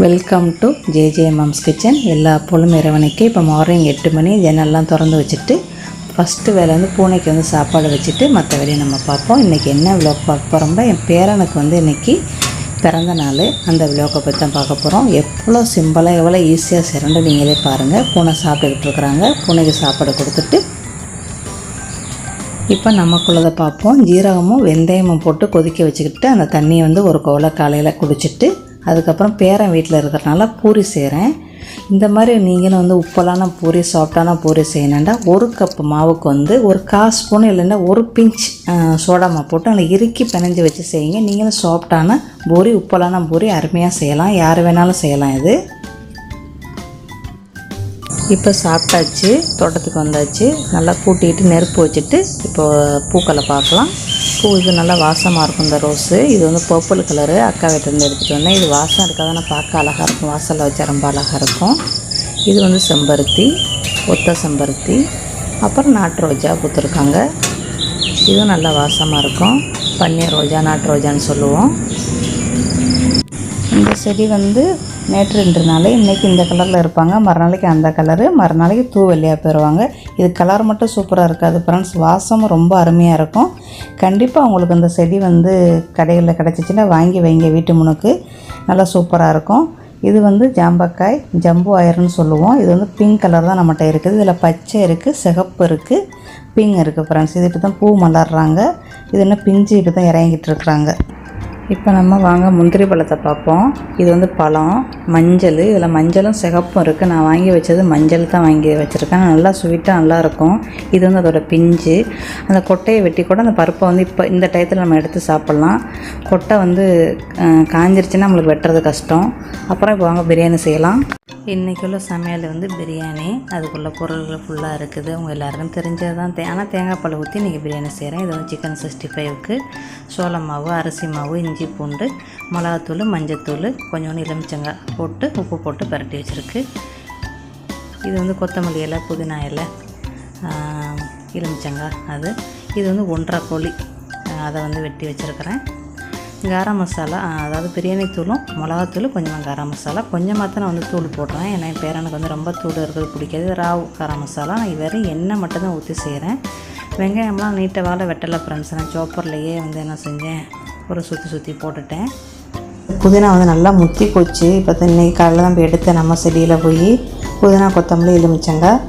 Welcome to J mumps kitchen. எல்லா அப்போலும் இறைவனுக்கு இப்போ மார்னிங் 8 மணி ஜன்னல்லாம் திறந்து வச்சுட்டு ஃபஸ்ட்டு வேலை வந்து பூனைக்கு வந்து சாப்பாடு வச்சுட்டு மற்ற வேலையை நம்ம பார்ப்போம். இன்றைக்கி என்ன விளோக் பார்க்க போகிறோம்னா, என் பேரனுக்கு வந்து இன்றைக்கி பிறந்த நாள். அந்த விளோக்கை பற்றி தான் பார்க்க போகிறோம். எவ்வளோ சிம்பிளாக எவ்வளோ ஈஸியாக சிறண்டு நீங்களே பாருங்கள். பூனை சாப்பிட்டுக்கிட்டு இருக்கிறாங்க. பூனைக்கு சாப்பாடு கொடுத்துட்டு இப்போ நமக்குள்ளதை பார்ப்போம். ஜீரகமும் வெந்தயமும் போட்டு கொதிக்க வச்சுக்கிட்டு அந்த தண்ணியை வந்து ஒரு கோலை காலையில் குடிச்சிட்டு அதுக்கப்புறம் பேரன் வீட்டில் இருக்கிறனால பூரி செய்கிறேன். இந்த மாதிரி நீங்களும் வந்து உப்பலான பூரி சாஃப்டான பூரி செய்யணுன்னா 1 கப்பு மாவுக்கு வந்து ஒரு 1/4 ஸ்பூன் இல்லைன்னா 1 பிஞ்ச் சோடாமா போட்டு அதில் இறுக்கி பிணைஞ்சி வச்சு செய்யுங்க. நீங்களும் சாஃப்டான பூரி உப்பலான பூரி அருமையாக செய்யலாம். யார் வேணாலும் செய்யலாம். இது இப்போ சாப்பிட்டாச்சு, தோட்டத்துக்கு வந்தாச்சு. நல்லா கூட்டிகிட்டு நெருப்பு வச்சுட்டு இப்போ பூக்களை பார்க்கலாம். பூ இது நல்லா வாசமாக இருக்கும். இந்த ரோஸு இது வந்து பர்பிள் கலரு, அக்கா வீட்டிலேருந்து எடுத்துகிட்டு வந்தேன். இது வாசம் இருக்காதானே பார்க்க அழகாக இருக்கும். வாசலில் வச்சா ரொம்ப அழகாக இருக்கும். இது வந்து செம்பருத்தி, ஒத்த செம்பருத்தி, அப்புறம் நாட்டு ரோஜா பூத்துருக்காங்க. இதுவும் நல்லா வாசமாக இருக்கும். பன்னீர் ரோஜா, நாட்டு ரோஜான்னு சொல்லுவோம். இந்த செடி வந்து நேற்று 2 நாள் இன்றைக்கி இந்த கலரில் இருப்பாங்க, மறுநாளைக்கு அந்த கலரு, மறுநாளைக்கு தூ வெள்ளையாக போயிடுவாங்க. இது கலர் மட்டும் சூப்பராக இருக்காது ஃப்ரெண்ட்ஸ், வாசமும் ரொம்ப அருமையாக இருக்கும். கண்டிப்பாக உங்களுக்கு இந்த செடி வந்து கடைகளில் கிடச்சிச்சின்னா வாங்கி வைங்க. வீட்டு முனுக்கு நல்லா சூப்பராக இருக்கும். இது வந்து ஜாம்பக்காய், ஜம்பு ஆயர்னு சொல்லுவோம். இது வந்து பிங்க் கலர் தான் நம்மகிட்ட இருக்குது. இதில் பச்சை இருக்குது, சிகப்பு இருக்குது, பிங்க் இருக்குது ஃப்ரெண்ட்ஸ். இது இப்போ தான் பூ மலர்றாங்க. இது இன்னும் பிஞ்சு இப்போ தான் இறங்கிட்டு இருக்கிறாங்க. இப்போ நம்ம வாங்க முந்திரி பழத்தை பார்ப்போம். இது வந்து பழம் மஞ்சள், இதில் மஞ்சளும் சிகப்பும் இருக்குது. நான் வாங்கி வச்சது மஞ்சள் தான் வாங்கி வச்சுருக்கேன். நல்லா ஸ்வீட்டாக நல்லாயிருக்கும். இது வந்து அதோட பிஞ்சு. அந்த கொட்டையை வெட்டி கூட அந்த பருப்பை வந்து இப்போ இந்த டயத்தில் நம்ம எடுத்து சாப்பிட்லாம். கொட்டை வந்து காஞ்சிருச்சுன்னா நம்மளுக்கு வெட்டுறது கஷ்டம். அப்புறம் இப்போ வாங்க பிரியாணி செய்யலாம். இன்றைக்கி உள்ள சமையல் வந்து பிரியாணி. அதுக்குள்ள பொருள்கள் ஃபுல்லாக இருக்குது. அவங்க எல்லாருக்கும் தெரிஞ்சது தான். ஆனால் தேங்காய் பால் ஊற்றி இன்றைக்கி பிரியாணி செய்கிறேன். இது வந்து சிக்கன் 65க்கு சோள மாவு, அரிசி மாவு, இஞ்சி பூண்டு, மிளகாத்தூள், மஞ்சத்தூள், கொஞ்சோண்டு எலுமிச்சங்காய் போட்டு உப்பு போட்டு பரட்டி வச்சுருக்கு. இது வந்து கொத்தமல்லி இலை, புதினா இலை, எலுமிச்சங்காய் அது. இது வந்து 1.5 கோழி, அதை வந்து வெட்டி வச்சுருக்கிறேன். கரம் மசாலா, அதாவது பிரியாணி தூளும் மிளகாத்தூள், கொஞ்சமாக கரம் மசாலா, கொஞ்சமாக தான் நான் வந்து தூள் போடுறேன். ஏன்னா என் பேரனுக்கு வந்து ரொம்ப தூள் இருக்கிறது பிடிக்காது. ராவ் கரம் மசாலா. நான் இது எண்ணெய் மட்டும்தான் ஊற்றி செய்கிறேன். வெங்காயம்லாம் நீட்டை வாழை வெட்டலை ஃப்ரெண்ட்ஸ். நான் சோப்பர்லேயே வந்து என்ன செஞ்சேன், ஒரு சுற்றி போட்டுட்டேன். புதினா வந்து நல்லா முத்தி போச்சு. இப்போ தான் இன்றைக்கி காலையில் தான் போய் எடுத்தேன். நம்ம செடியில் போய் புதினா, கொத்தமல்லி, எலுமிச்சங்காய்,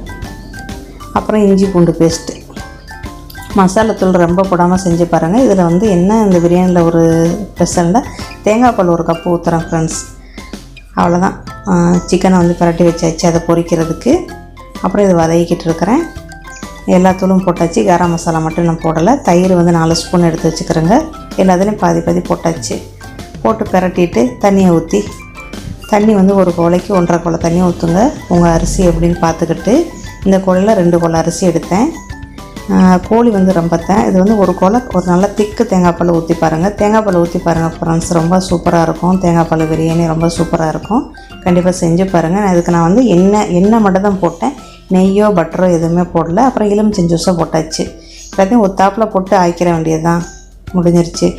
அப்புறம் இஞ்சி பூண்டு பேஸ்ட்டு. மசாலாத்தூள் ரொம்ப போடாமல் செஞ்சு பாருங்கள். இதில் வந்து என்ன இந்த பிரியாணியில் ஒரு ஸ்பெஷல்னால் தேங்காய் பால் 1 கப்பு ஊற்றுறேன் ஃப்ரெண்ட்ஸ். அவ்வளோதான். சிக்கனை வந்து பரட்டி வச்சாச்சு அதை பொரிக்கிறதுக்கு. அப்புறம் இது வதக்கிட்டு இருக்கிறேன். எல்லா தூளும் போட்டாச்சு. கரம் மசாலா மட்டும் நான் போடலை. தயிர் வந்து 4 ஸ்பூன் எடுத்து வச்சுக்கிறேங்க. எல்லாத்துலேயும் பாதி போட்டாச்சு. போட்டு பரட்டிட்டு தண்ணியை ஊற்றி, தண்ணி வந்து ஒரு கோலைக்கு 1.5 கோலை தண்ணி ஊற்றுங்க. உங்கள் அரிசி எப்படின்னு பார்த்துக்கிட்டு. இந்த கோலையில் 2 கோலை அரிசி எடுத்தேன். கோழி வந்து ரொம்பத்தேன். இது வந்து 1 கோலை ஒரு நல்ல திக்கு தேங்காய் பால் ஊற்றி பாருங்கள். தேங்காய் பால் ஊற்றி பாருங்கள் ஃப்ரெண்ட்ஸ், ரொம்ப சூப்பராக இருக்கும். தேங்காய் பால் பிரியாணி ரொம்ப சூப்பராக இருக்கும். கண்டிப்பாக செஞ்சு பாருங்கள். இதுக்கு நான் வந்து எண்ணெய் மட்டும் தான் போட்டேன். நெய்யோ பட்டரோ எதுவுமே போடல. அப்புறம் எலுமிச்சம் ஜூஸை போட்டாச்சு. எல்லாத்தையும் ஒத்தாப்பில் போட்டு ஆய்க்கிற வேண்டியது தான், முடிஞ்சிருச்சு.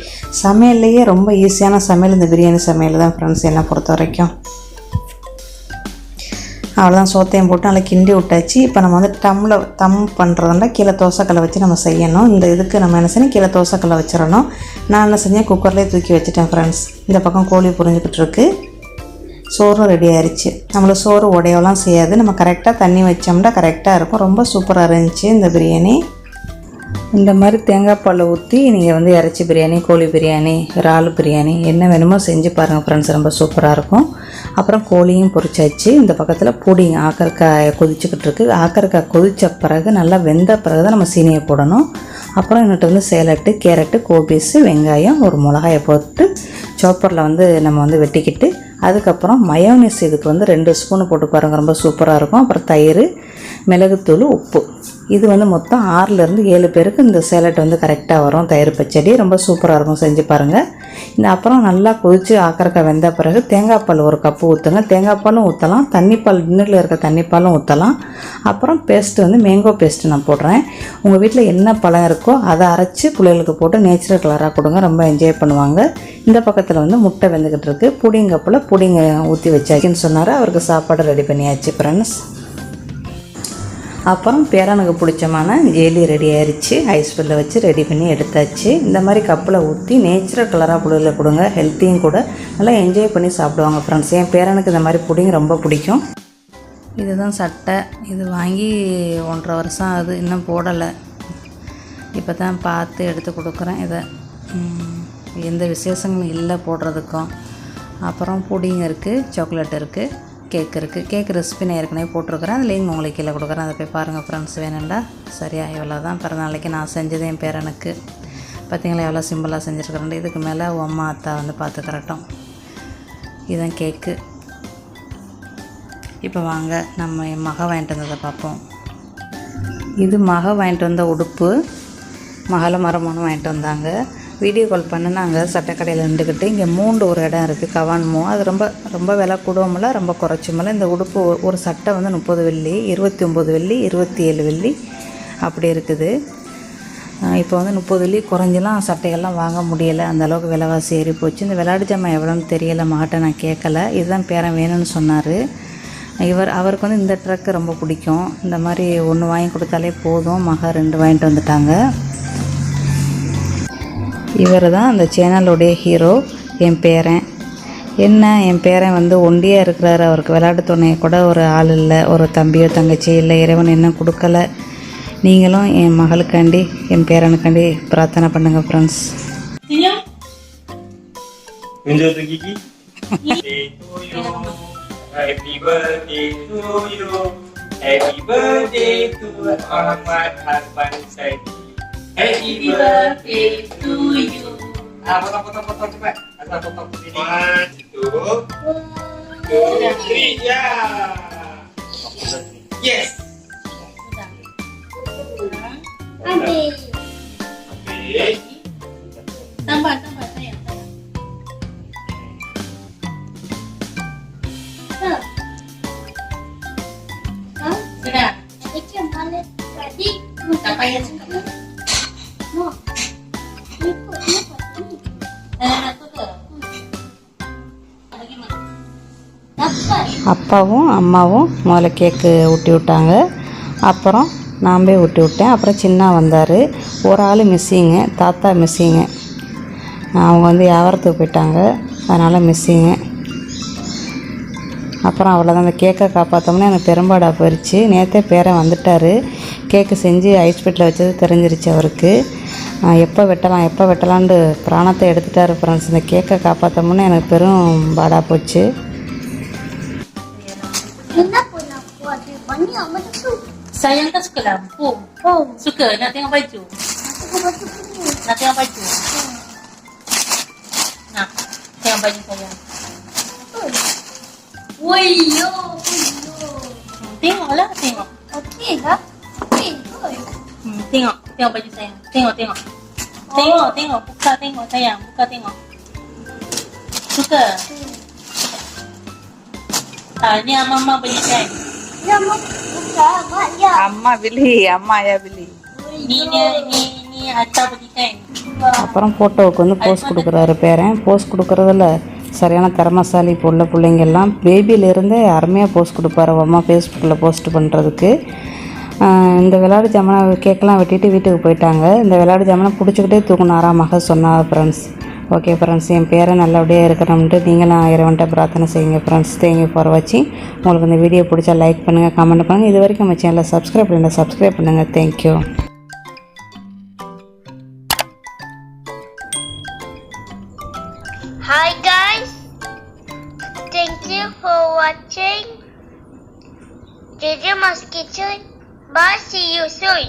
சமையல்லையே ரொம்ப ஈஸியான சமையல் இந்த பிரியாணி சமையல் தான் ஃப்ரெண்ட்ஸ், என்னை பொறுத்த வரைக்கும். அவ்வளோதான். சோத்தையும் போட்டு நல்லா கிண்டி விட்டாச்சு. இப்போ நம்ம வந்து தம் பண்ணுறதுனா கீழே தோசைக்கல்லை வச்சு நம்ம செய்யணும். இந்த இதுக்கு நம்ம என்ன செய்யணும், கீழே தோசைக்கல்லை வச்சிடணும். நான் என்ன செஞ்சேன், குக்கர்லேயே தூக்கி வச்சுட்டேன் ஃப்ரெண்ட்ஸ். இந்த பக்கம் கோழி புரிஞ்சுக்கிட்டு இருக்கு. சோறும் ரெடி ஆயிடுச்சு. நம்மளுக்கு சோறு உடையெல்லாம் செய்யாது. நம்ம கரெக்டாக தண்ணி வச்சோம்னா கரெக்டாக இருக்கும். ரொம்ப சூப்பராக இருந்துச்சு இந்த பிரியாணி. இந்த மாதிரி தேங்காய் பால் ஊற்றி நீங்கள் வந்து இறைச்சி பிரியாணி, கோழி பிரியாணி, இறால் பிரியாணி என்ன வேணுமோ செஞ்சு பாருங்கள் ஃப்ரெண்ட்ஸ், ரொம்ப சூப்பராக இருக்கும். அப்புறம் கோழியும் பொரிச்சாச்சு. இந்த பக்கத்தில் புடிங் ஆக்கரக்காய் கொதிச்சுக்கிட்டு இருக்குது. ஆக்கரக்காய் கொதித்த பிறகு நல்லா வெந்த பிறகு தான் நம்ம சீனியை போடணும். அப்புறம் என்னட்டு வந்து சேலட்டு, கேரட்டு, கோபீஸு, வெங்காயம், ஒரு மிளகாயை போட்டு சாப்பரில் வந்து நம்ம வந்து வெட்டிக்கிட்டு, அதுக்கப்புறம் மயோனீஸ் இதுக்கு வந்து 2 ஸ்பூன் போட்டு பாருங்கள், ரொம்ப சூப்பராக இருக்கும். அப்புறம் தயிர், மிளகுத்தூள், உப்பு இது வந்து மொத்தம் 6லேருந்து 7 பேருக்கு இந்த சேலட் வந்து கரெக்டாக வரும். தயிர் பச்சடி ரொம்ப சூப்பராக இருக்கும், செஞ்சு பாருங்கள். இந்த அப்புறம் நல்லா கொதித்து ஆக்கறக்காய் வெந்த பிறகு தேங்காய் பால் 1 கப்பு ஊற்றுங்க. தேங்காய் பாலும் ஊற்றலாம், தண்ணிப்பால் கிண்ணறில் இருக்க தண்ணிப்பாலும் ஊற்றலாம். அப்புறம் பேஸ்ட்டு வந்து மேங்கோ பேஸ்ட்டு நான் போடுறேன். உங்கள் வீட்டில் என்ன பழம் இருக்கோ அதை அரைச்சி பிள்ளைகளுக்கு போட்டு நேச்சுரல் கலராக கொடுங்க, ரொம்ப என்ஜாய் பண்ணுவாங்க. இந்த பக்கத்தில் வந்து முட்டை வெந்துக்கிட்டு இருக்குது. புடிங் கப்பில் புடிங்க ஊற்றி வச்சாச்சுன்னு சொன்னார். அவருக்கு சாப்பாடு ரெடி பண்ணியாச்சு ஃப்ரெண்ட்ஸ். அப்புறம் பேரனுக்கு பிடிச்சமான ஜெல்லி ரெடி ஆயிடுச்சு. ஐஸ்பில்ல வச்சு ரெடி பண்ணி எடுத்தாச்சு. இந்த மாதிரி கப்பில் ஊற்றி நேச்சுரல் கலராக புடிங்கில் கொடுங்க, ஹெல்த்தியும் கூட, நல்லா என்ஜாய் பண்ணி சாப்பிடுவாங்க ஃப்ரெண்ட்ஸ். என் பேரனுக்கு இந்த மாதிரி புடிங் ரொம்ப பிடிக்கும். இதுதான் சட்டை. இது வாங்கி 1.5 வருஷம் ஆகுது, இன்னும் போடலை. இப்போ தான் பார்த்து எடுத்து கொடுக்குறேன். இதை எந்த விசேஷங்களும் இல்லை போடுறதுக்கும். அப்புறம் புடிங் இருக்குது, சாக்லேட் இருக்குது, கேக் இருக்குது. கேக் ரெசிபி நான் ஏற்கனவே போட்டிருக்கிறேன், அது லிங்க் உங்களுக்கு கீழே கொடுக்குறேன், அதை போய் பாருங்கள் ஃப்ரெண்ட்ஸ் வேணுண்டா. சரியா இவ்வளோ தான் பிறந்தநாளைக்கு நான் செஞ்சது என் பேரனுக்கு. பார்த்தீங்களா எவ்வளோ சிம்பிளாக செஞ்சுருக்கிறேன். இதுக்கு மேலே அம்மா அத்தா வந்து பார்த்துக்கிறட்டும். இதுதான் கேக்கு. இப்போ வாங்க நம்ம என் மக வாங்கிட்டு வந்ததை பார்ப்போம். இது மக வாங்கிட்டு வந்த உடுப்பு. மகளை மரமோன்னு வாங்கிட்டு வந்தாங்க. வீடியோ கால் பண்ணினாங்க. சட்டைக்கடையில் நின்றுக்கிட்டு. இங்கே மூண்டு ஒரு இடம் இருக்குது, கவான் மூ. அது ரொம்ப விலை கூடவுமில்ல, ரொம்ப குறைச்சுமில்ல. இந்த உடுப்பு ஒரு சட்டை வந்து 30 வெள்ளி, 29 வெள்ளி, 27 வெள்ளி அப்படி இருக்குது. இப்போ வந்து 30 வெள்ளி குறைஞ்செல்லாம் சட்டைகள்லாம் வாங்க முடியலை, அந்தளவுக்கு விலைவாசி ஏறி போச்சு. இந்த விளையாட்டு ஜாமான் எவ்வளோன்னு தெரியலை, மகட்ட நான் கேட்கல. இதுதான் பேரன் வேணும்னு சொன்னார். அவருக்கு வந்து இந்த ட்ரக்கு ரொம்ப பிடிக்கும். இந்த மாதிரி ஒன்று வாங்கி கொடுத்தாலே போதும். மக 2 வாங்கிட்டு வந்துட்டாங்க. இவர் தான் அந்த சேனலுடைய ஹீரோ, என் பேரன். என்ன என் பேரன் வந்து ஒண்டியாக இருக்கிறாரு. அவருக்கு விளையாட்டு துணையை கூட ஒரு ஆள் இல்லை, ஒரு தம்பியோ தங்கச்சி இல்லை. இறைவன் இன்னும் கொடுக்கல. நீங்களும் என் மகளுக்காண்டி என் பேரனுக்காண்டி பிரார்த்தனை பண்ணுங்கள் friends. Happy birthday to you. Happy birthday to Ahmad Harban Saidi. Happy birthday to you. Potong cepat. Potong ini. 1, 2, 3. Ya. Yes. Habis. Tambah sayang. Sudah. Itu malas tadi. Tak payah cakap. No. அப்பாவும் அம்மாவும் முதல்ல கேக்கு ஊட்டி விட்டாங்க. அப்புறம் நான் போய் ஊட்டி விட்டேன். அப்புறம் சின்ன வந்தார். ஒரு ஆள் மிஸ்ஸிங்கு, தாத்தா மிஸ்ஸிங்கு. அவங்க வந்து வியாபாரத்துக்கு போயிட்டாங்க, அதனால் மிஸ்ஸிங்கு. அப்புறம் அவ்வளோதான். அந்த கேக்கை காப்பாற்றோம்னா எனக்கு பெரும்பாடாக போயிடுச்சு. நேற்றே பேரன் வந்துட்டார். கேக்கு செஞ்சு ஐஸ்பீட்டில் வச்சது தெரிஞ்சிருச்சு அவருக்கு. எப்போ வெட்டலான்ட்டு பிராணத்தை எடுத்துட்டார் ஃப்ரெண்ட்ஸ். இந்த கேக்கை காப்பாற்றோம்னா எனக்கு பெரும் பாடாக போச்சு. Sayang kan suka lampu. Suka nak tengok baju. Nak tengok baju. Nak tengok baju sayang. Woyo. Tengoklah, tengok. Okey lah. Tengok baju sayang. Tengok. Buka tengok sayang. Buka tengok. Suka? Ni mama belikan. Ya, bukan. Mak ya. அம்மா விழி, அம்மா ஐயா விழி. Ni Atta belikan. அப்புறம் ஃபோட்டோவுக்கு வந்து post கொடுக்குறாரு பேரன். Post கொடுக்குறதில்ல சரியான திறமசாலி. இப்போ உள்ள பிள்ளைங்கெல்லாம் பேபியிலேருந்தே அருமையாக போஸ்ட் கொடுப்பாரு அம்மா ஃபேஸ்புக்கில் போஸ்ட் பண்ணுறதுக்கு. இந்த விளையாட்டு ஜாமானை கேக்கெலாம் வெட்டிட்டு வீட்டுக்கு போயிட்டாங்க. இந்த விளையாட்டு ஜாமானை பிடிச்சிக்கிட்டே தூக்குனாரா மக சொன்னா ஃப்ரெண்ட்ஸ். ஓகே ஃப்ரெண்ட்ஸ், என் பேரை நல்லபடியாக இருக்கணும்ட்டு நீங்களும் இறைவன்ட்ட பிரார்த்தனை செய்யுங்க ஃப்ரெண்ட்ஸ். தேங்க்யூ ஃபார் வாட்சிங். உங்களுக்கு இந்த வீடியோ பிடிச்சா லைக் பண்ணுங்கள், கமெண்ட் பண்ணுங்கள். இது வரைக்கும் நம்ம சேனலை சப்ஸ்கிரைப் பண்ணுங்கள். Thank you. Hi guys, thank you for watching JJ Mas Kitchen. Bye, see you soon.